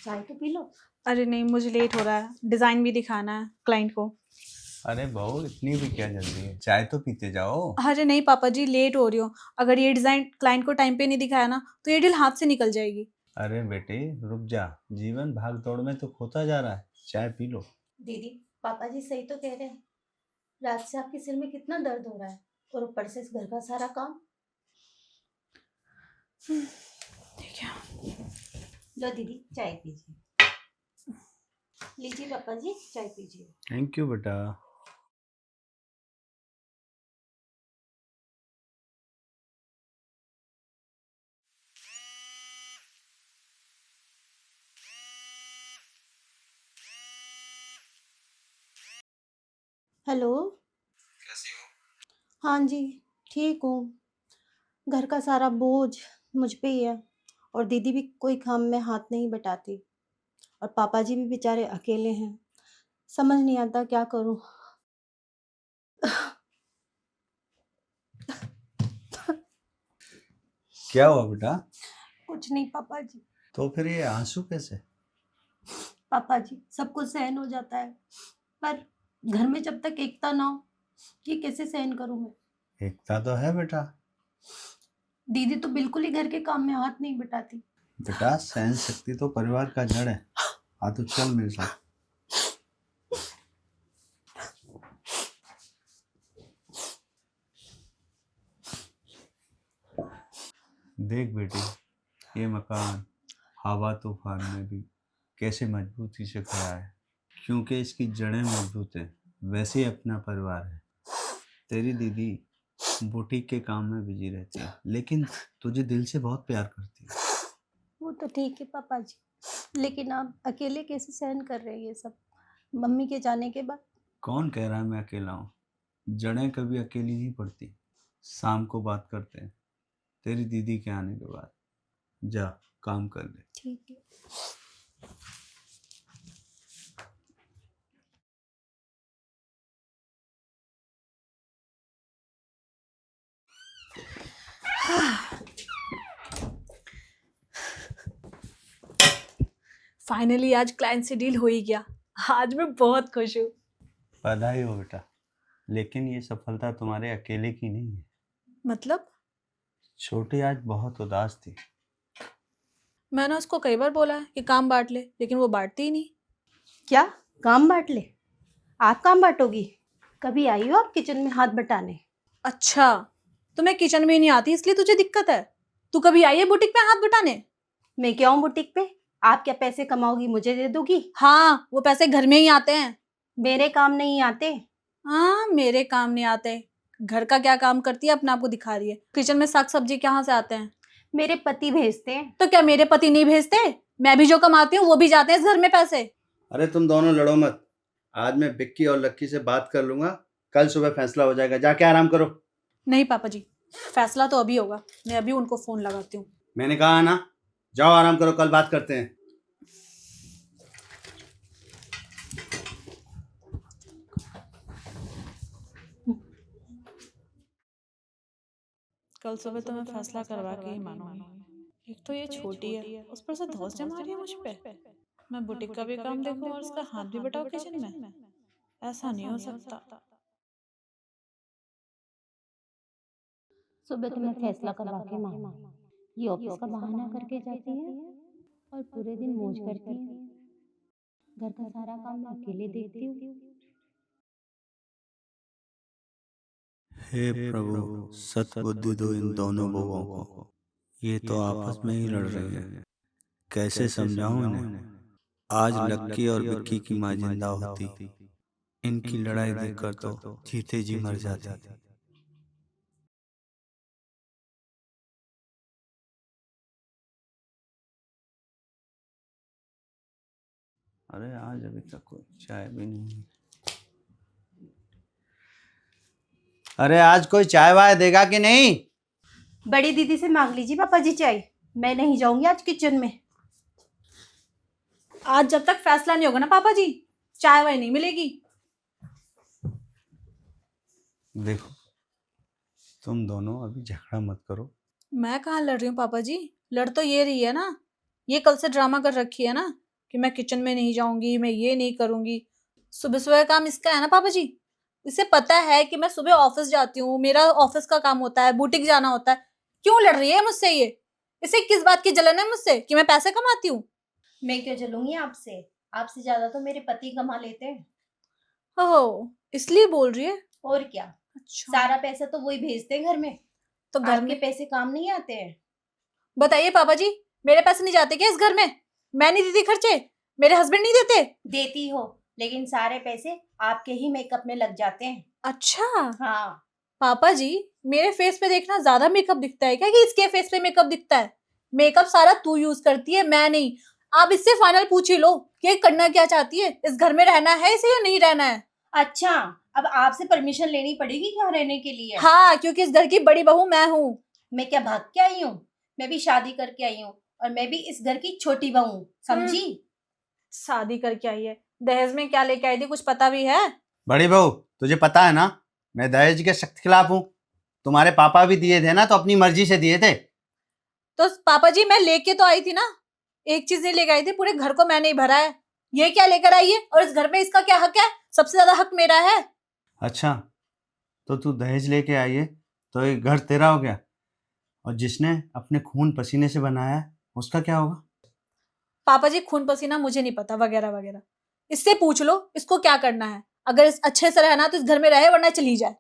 चाय तो P low. अरे नहीं, मुझे लेट हो रहा है, डिजाइन भी दिखाना है क्लाइंट को। अरे बहू, इतनी भी क्या जल्दी है? चाय तो पीते जाओ। अरे नहीं पापा जी, लेट हो रही हो। अगर ये डिजाइन क्लाइंट को टाइम पे नहीं दिखाया ना तो ये डील हाथ से निकल जाएगी। अरे बेटे रुक जा, जीवन भाग दौड़ में तो खोता जा रहा है, चाय पी लो। दीदी, पापा जी सही तो कह रहे हैं। रात से आपके सिर में कितना दर्द हो रहा है और ऊपर से इस घर का सारा काम। ठीक है। लो दीदी, चाय पीजिए। लीजिए पापा जी, चाय पीजिए। थैंक यू बेटा। हेलो। कैसी हो? हाँ जी, ठीक हूँ। घर का सारा बोझ मुझ पे ही है और दीदी भी कोई काम में हाथ नहीं बटाती और पापा जी भी बेचारे अकेले हैं। समझ नहीं आता क्या करूँ। क्या हुआ बेटा? कुछ नहीं पापा जी। तो फिर ये आंसू कैसे? पापा जी, सब कुछ सहन हो जाता है पर घर में जब तक एकता ना हो, ये कैसे सहन करूँ मैं। एकता तो है बेटा। दीदी तो बिल्कुल ही घर के काम में हाथ नहीं बटाती। बेटा सहन शक्ति तो परिवार का जड़ है। हाँ तो चल मेरे साथ। देख बेटी, ये मकान हवा तूफान में भी कैसे मजबूती से खड़ा है, क्योंकि इसकी जड़ें मजबूत हैं। वैसे ही अपना परिवार है। तेरी दीदी बुटीक के काम में बिजी रहती है, लेकिन तुझे दिल से बहुत प्यार करती है। वो तो ठीक है पापा जी, लेकिन आप अकेले कैसे सहन कर रहे हैं ये सब मम्मी के जाने के बाद। कौन कह रहा है मैं अकेला हूँ? जड़ें कभी अकेली नहीं पड़ती। शाम को बात करते हैं, तेरी दीदी के आने के बाद। जा काम कर ले। ठीक है। फाइनली आज क्लाइंट से डील हो ही गया। आज मैं बहुत खुश हूँ। बधाई हो बेटा, लेकिन ये सफलता तुम्हारे अकेले की नहीं है। मतलब? छोटी आज बहुत उदास थी। मैंने उसको कई बार बोला है कि काम बांट ले, लेकिन वो बांटती ही नहीं। क्या काम बांट ले? आप काम बांटोगी? कभी आई हो आप किचन में हाथ बटाने? अच्छा, तुम्हें किचन में नहीं आती इसलिए तुझे दिक्कत है। तू कभी आई है बुटीक पे हाथ बटाने? मैं क्या हूँ बुटीक पे? आप क्या पैसे कमाओगी मुझे दे दोगी? हाँ, वो पैसे घर में ही आते हैं। मेरे काम नहीं आते। हाँ, मेरे काम नहीं आते। घर का क्या काम करती है अपने आप को दिखा रही है। किचन में साग सब्जी कहाँ से आते हैं? मेरे पति भेजते हैं। तो क्या मेरे पति नहीं भेजते? मैं भी जो कमाती हूँ वो भी जाते हैं इस घर में पैसे। अरे तुम दोनों लड़ो मत। आज मैं विक्की और लक्की से बात कर लूंगा, कल सुबह फैसला हो जाएगा। जाके आराम करो। नहीं पापा जी, फैसला तो अभी होगा। मैं अभी उनको फोन लगाती हूँ। मैंने कहा ना, जाओ आराम करो, कल बात करते हैं। कल सुबह तो मैं फैसला करवा के ही मानूंगी। एक तो ये छोटी है, उस पर से धौंस जमा रही है मुझ पे। मैं बुटीक का भी काम देखूं और उसका हाथ भी बटाऊं किचन में। ऐसा नहीं हो सकता। सुबह तो मैं फैसला करवा के मांगू। ये ऑफिस का बहाना करके जाती है और पूरे दिन मौज करती है। घर का सारा काम मैं अकेले देखती हूँ। हे प्रभु, सद्बुद्धि दो इन दोनों बहुओं को। ये तो आपस में ही लड़ रहे हैं, कैसे समझाऊं इन्हें। आज लक्की और विक्की की माँ जिंदा होती, इनकी लड़ाई देखकर तो जीते जी मर जाती। अरे आज अभी तक कोई चाय भी नहीं। अरे आज कोई चाय वाय देगा कि नहीं? बड़ी दीदी से मांग लीजिए पापा जी चाय। मैं नहीं जाऊंगी आज किचन में। आज जब तक फैसला नहीं होगा ना पापा जी, चाय वाय नहीं मिलेगी। देखो, तुम दोनों अभी झगड़ा मत करो। मैं कहाँ लड़ रही हूँ पापा जी? लड़ तो ये रही है ना। ये कल से ड्रामा कर रखी है ना कि मैं किचन में नहीं जाऊंगी, मैं ये नहीं करूंगी। सुबह सुबह काम इसका है ना पापा जी। इसे पता है कि मैं सुबह ऑफिस जाती हूँ, मेरा ऑफिस का काम होता है, बुटीक जाना होता है। क्यों लड़ रही है मुझसे ये? इसे किस बात की जलन है मुझसे कि मैं पैसे कमाती हूँ? मैं क्यों जलूंगी आपसे? आपसे ज्यादा तो मेरे पति कमा लेते हैं। ओह, इसलिए बोल रही है। और क्या, अच्छा, सारा पैसा तो वही भेजते हैं घर में। तो घर आपके में पैसे काम नहीं आते हैं? बताइए पापा जी, मेरे पैसे नहीं जाते क्या इस घर में? मैं नहीं देती खर्चे? मेरे हस्बैंड नहीं देते? देती हो, लेकिन सारे पैसे आपके ही मेकअप में लग जाते हैं। अच्छा हाँ। पापा जी, मेरे फेस पे देखना ज्यादा मेकअप दिखता है क्या कि इसके फेस पे मेकअप दिखता है? मेकअप सारा तू यूज करती है, मैं नहीं। आप इससे फाइनल पूछ ही लो कि ये करना क्या चाहती है, इस घर में रहना है इसे या नहीं रहना है। अच्छा, अब आपसे परमिशन लेनी पड़ेगी यहाँ रहने के लिए? हाँ, क्योंकि इस घर की बड़ी बहू मैं हूँ। मैं क्या भाग के आई हूँ? मैं भी शादी करके आई हूँ, और मैं भी इस घर की छोटी बहू हूँ, समझी? शादी करके आई है, दहेज में क्या लेके आई थी कुछ पता भी है? बड़ी बहू, तुझे पता है ना, मैं दहेज के सख्त खिलाफ हूँ। तुम्हारे पापा भी दिए थे ना, तो अपनी मर्जी से दिए थे। तो पापा जी, मैं लेके तो आई थी ना, एक चीज नहीं लेके आई थी, पूरे घर को मैंने ही भरा है। ये क्या लेकर आई है और इस घर में इसका क्या हक है? सबसे ज्यादा हक मेरा है। अच्छा, तो तू दहेज लेके आई है तो ये घर तेरा हो गया, और जिसने अपने खून पसीने से बनाया है उसका क्या होगा? पापा जी, खून पसीना मुझे नहीं पता वगैरह वगैरह, इससे पूछ लो इसको क्या करना है। अगर इस अच्छे से रहना तो इस घर में रहे, वरना चली जाए।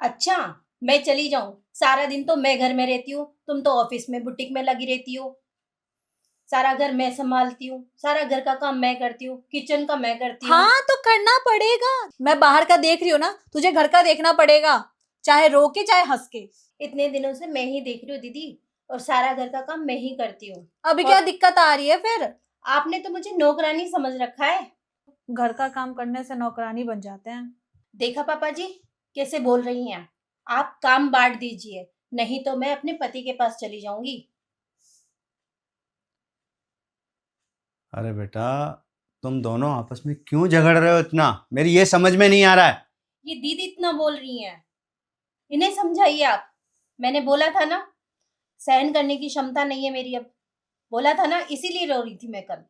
अच्छा, मैं चली जाऊं? सारा दिन तो मैं घर में रहती हूँ, तुम तो ऑफिस में बुटीक में लगी रहती हो। सारा घर मैं संभालती हूँ, सारा घर का काम मैं करती हूँ, किचन का मैं करती हूँ। हाँ, तो करना पड़ेगा। मैं बाहर का देख रही हूँ ना, तुझे घर का देखना पड़ेगा, चाहे रो के चाहे हंस के। इतने दिनों से मैं ही देख रही हूँ दीदी, और सारा घर का काम मैं ही करती हूँ। अभी और क्या दिक्कत आ रही है फिर? आपने तो मुझे नौकरानी समझ रखा है। घर का काम करने से नौकरानी बन जाते हैं। देखा पापा जी, कैसे बोल रही हैं आप काम बांट दीजिए, नहीं तो मैं अपने पति के पास चली जाऊंगी। अरे बेटा, तुम दोनों आपस में क्यों झगड़ रहे हो इतना? मेरी ये समझ में नहीं आ रहा है। ये दीदी इतना बोल रही हैं, इन्हें समझाइए आप। मैंने बोला था ना, सहन करने की क्षमता नहीं है मेरी अब। बोला था ना, इसीलिए रो रही थी मैं कल।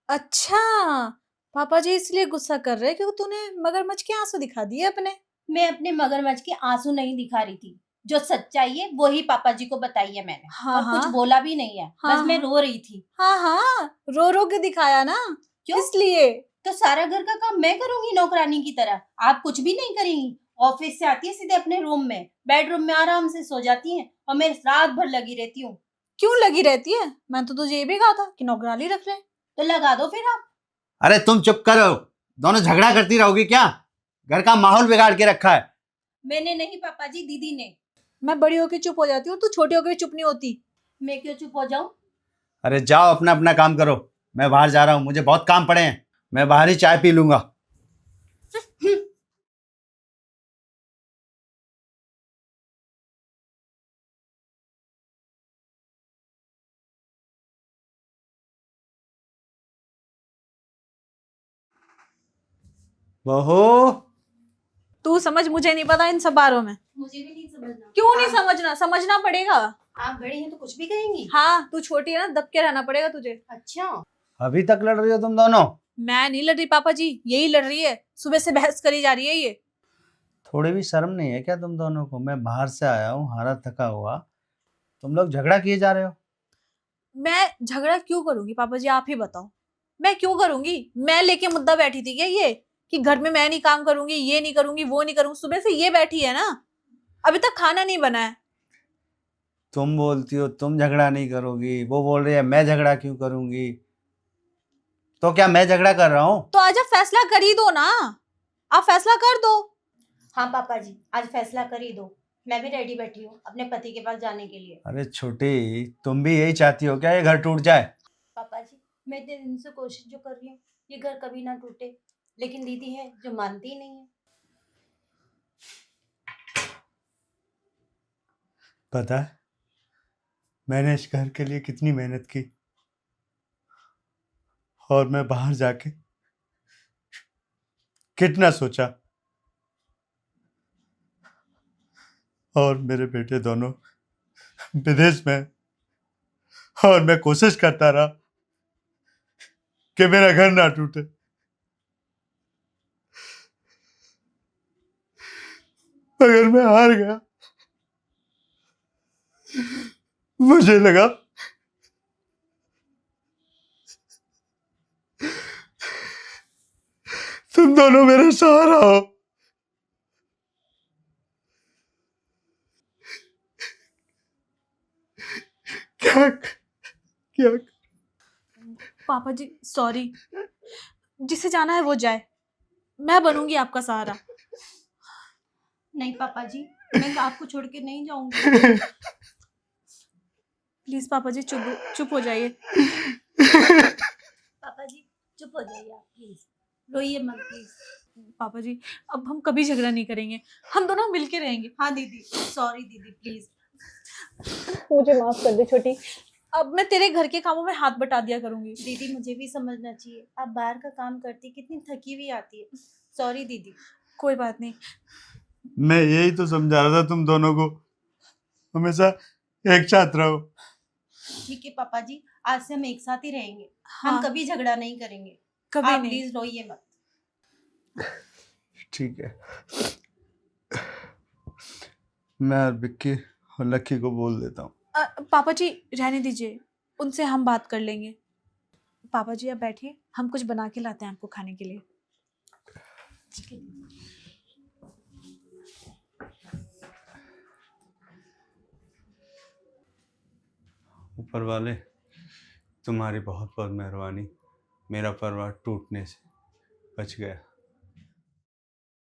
अच्छा, पापा जी इसलिए गुस्सा कर रहे हैं क्योंकि तूने मगरमच्छ के आंसू दिखा दिए अपने। मैं अपने मगरमच्छ के आंसू नहीं दिखा रही थी, जो सच्चाई है वही पापा जी को बताई है मैंने, हाँ और कुछ हाँ बोला भी नहीं है। हाँ बस मैं हाँ रो रही थी। हाँ हाँ, रो रो के दिखाया ना, क्यों? इसलिए। तो सारा घर का काम मैं करूंगी नौकरानी की तरह? आप कुछ भी नहीं करेंगी? ऑफिस से आती है सीधे अपने रूम में, बेडरूम में आराम से सो जाती हैं, और मैं रात भर लगी रहती हूँ। क्यों लगी रहती है? मैं तो तुझे ये भी कहा था कि नौकरानी रख ले। तो लगा दो फिर आप। अरे तुम चुप करो, दोनों झगड़ा करती रहोगी क्या? घर का माहौल बिगाड़ के रखा है। मैंने नहीं पापा जी, दीदी ने। मैं बड़ी होके चुप हो जाती हूँ, तू छोटी होके भी चुप नहीं होती। मैं क्यों चुप हो जाऊं? अरे जाओ, अपना अपना काम करो। मैं बाहर जा रहा हूँ, मुझे बहुत काम पड़े हैं। मैं बाहर ही चाय पी लूंगा। बहू, तू समझ, मुझे नहीं पता इन सब बारों में। मुझे भी नहीं समझना। क्यों नहीं समझना? समझना पड़ेगा। आप बड़ी हैं तो कुछ भी कहेंगी। हाँ, तू छोटी है ना, दब के रहना पड़ेगा तुझे। अच्छा, अभी तक लड़ रही हो तुम दोनों? मैं नहीं लड़ रही पापा जी, यही लड़ रही है, सुबह से बहस करी जा रही है ये। थोड़ी भी शर्म नहीं है क्या तुम दोनों को? मैं बाहर से आया हूँ, हारा थका हुआ, तुम लोग झगड़ा किए जा रहे हो। मैं झगड़ा क्यों करूंगी पापा जी, आप ही बताओ। मैं क्यों करूंगी? मैं लेके मुद्दा बैठी थी क्या ये कि घर में मैं नहीं काम करूंगी, ये नहीं करूंगी, वो नहीं करूंगी? सुबह से ये बैठी है ना, अभी तक खाना नहीं बना है। तुम बोलती हो तुम झगड़ा नहीं करोगी, वो बोल रही है मैं झगड़ा क्यों करूंगी। तो क्या मैं झगड़ा कर रहा हूँ? तो आज आप फैसला कर ही दो ना, आप फैसला कर दो। हाँ पापा जी, आज फैसला कर ही दो। मैं भी रेडी बैठी हूँ अपने पति के पास जाने के लिए। अरे छोटी, तुम भी यही चाहती हो क्या ये घर टूट जाए? पापा जी, मैं इतने दिन से कोशिश जो कर रही हूँ, ये घर कभी ना टूटे, लेकिन दीदी है जो मानती ही नहीं है। पता है मैंने इस घर के लिए कितनी मेहनत की, और मैं बाहर जाके कितना सोचा, और मेरे बेटे दोनों विदेश में, और मैं कोशिश करता रहा कि मेरा घर ना टूटे। मगर मैं हार गया। मुझे लगा तुम दोनों मेरा सहारा हो। क्या क्या पापा जी सॉरी, जिसे जाना है वो जाए, मैं बनूंगी आपका सहारा। नहीं पापा जी, मैं आपको छोड़ के नहीं जाऊंगी। प्लीज पापा जी चुप हो जाइए। पापा जी चुप हो जाइए आप प्लीज, रोइए मत प्लीज। पापा जी अब हम कभी झगड़ा नहीं करेंगे, हम दोनों मिलके रहेंगे। हाँ दीदी, सॉरी दीदी प्लीज। मुझे माफ कर दे छोटी, अब मैं तेरे घर के कामों में हाथ बटा दिया करूंगी। दीदी मुझे भी समझना चाहिए, आप बाहर का काम करती कितनी थकी हुई आती है। सॉरी दीदी। कोई बात नहीं। मैं यही तो समझा रहा था तुम दोनों को, हमेशा एक साथ रहो। ठीक है पापा जी, आज से हम एक साथ ही रहेंगे। हाँ, हम कभी झगड़ा नहीं करेंगे। कभी आप नहीं। प्लीज रोइए मत। ठीक है, मैं विक्की और लक्की को बोल देता हूँ। पापा जी रहने दीजिए, उनसे हम बात कर लेंगे। पापा जी आप बैठिए, हम कुछ बना के लाते हैं आपको खाने के लिए। ऊपर वाले, तुम्हारी बहुत बहुत मेहरबानी, मेरा परिवार टूटने से बच गया।